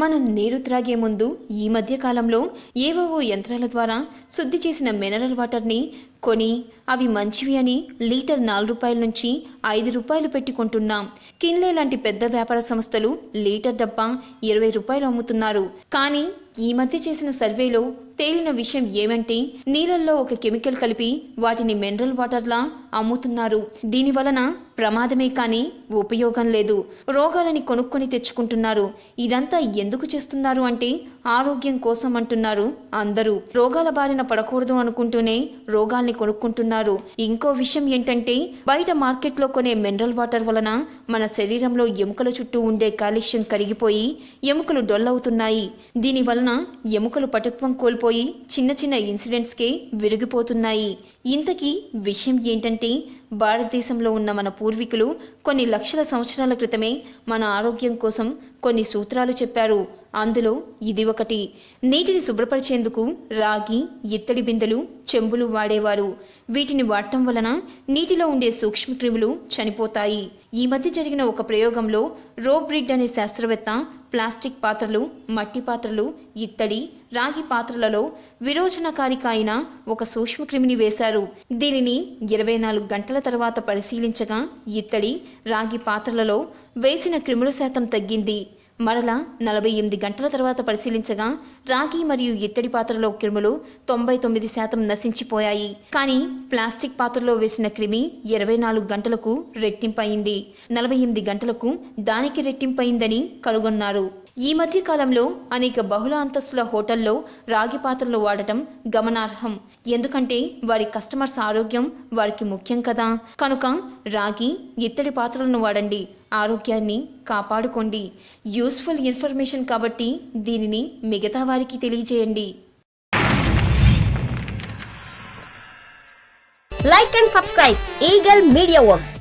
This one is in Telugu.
మనం నీరు త్రాగే ముందు ఈ మధ్య కాలంలో ఏవేవో యంత్రాల ద్వారా శుద్ధి చేసిన మినరల్ వాటర్ని కొని అవి మంచివి అని లీటర్ 4 రూపాయల నుంచి 5 రూపాయలు పెట్టి కొంటున్నాం. కిన్లే లాంటి పెద్ద వ్యాపార సంస్థలు లీటర్ డబ్బా 20 రూపాయలు అమ్ముతున్నారు. కానీ ఈ మధ్య చేసిన సర్వేలో తేలిన విషయం ఏమంటే నీళ్ళల్లో ఒక కెమికల్ కలిపి వాటిని మినరల్ వాటర్లా అమ్ముతున్నారు. దీని వలన ప్రమాదమే కానీ ఉపయోగం లేదు. రోగాలని కొనుక్కొని తెచ్చుకుంటున్నారు. ఇదంతా ఎందుకు చేస్తున్నారు అంటే ఆరోగ్యం కోసం అంటున్నారు అందరూ. రోగాల బారిన పడకూడదు అనుకుంటూనే రోగాల్ని కొనుక్కుంటున్నారు. ఇంకో విషయం ఏంటంటే బయట మార్కెట్లో కొనే మినరల్ వాటర్ వలన మన శరీరంలో ఎముకల చుట్టూ ఉండే కాల్షియం కరిగిపోయి ఎముకలు డొల్లవుతున్నాయి. దీని వలన ఎముకలు పటుత్వం కోల్పోయి చిన్న చిన్న ఇన్సిడెంట్స్కే విరిగిపోతున్నాయి. ఇంతకీ విషయం ఏంటంటే భారతదేశంలో ఉన్న మన పూర్వీకులు కొన్ని లక్షల సంవత్సరాల క్రితమే మన ఆరోగ్యం కోసం కొన్ని సూత్రాలు చెప్పారు. అందులో ఇది ఒకటి. నీటిని శుభ్రపరిచేందుకు రాగి, ఇత్తడి బిందెలు, చెంబులు వాడేవారు. వీటిని వాడటం వలన నీటిలో ఉండే సూక్ష్మక్రిములు చనిపోతాయి. ఈ మధ్య జరిగిన ఒక ప్రయోగంలో రోబ్రిడ్ అనే శాస్త్రవేత్త ప్లాస్టిక్ పాత్రలు, మట్టి పాత్రలు, ఇత్తడి, రాగి పాత్రలలో విరోచనకారిక అయిన ఒక సూక్ష్మక్రిమిని వేశారు. దీనిని 24 గంటల తర్వాత పరిశీలించగా ఇత్తడి, రాగి పాత్రలలో వేసిన క్రిముల శాతం తగ్గింది. మరలా 48 గంటల తర్వాత పరిశీలించగా రాగి మరియు ఇత్తడి పాత్రలో క్రిములు 99% నశించిపోయాయి. కానీ ప్లాస్టిక్ పాత్రలో వేసిన క్రిమి 24 గంటలకు రెట్టింపయింది. 48 గంటలకు దానికి రెట్టింపయిందని కనుగొన్నారు. ఈ మధ్య కాలంలో అనేక బహుళ అంతస్తుల హోటల్లో రాగి పాత్రలు వాడటం గమనార్హం. ఎందుకంటే వారి కస్టమర్స్ ఆరోగ్యం వారికి ముఖ్యం కదా. కనుక రాగి, ఇత్తడి పాత్రలను వాడండి. ఆరోగ్యాన్ని కాపాడుకోండి. యూస్ఫుల్ ఇన్ఫర్మేషన్ కాబట్టి దీనిని మిగతా వారికి తెలియజేయండి. Like and subscribe Eagle Media Works.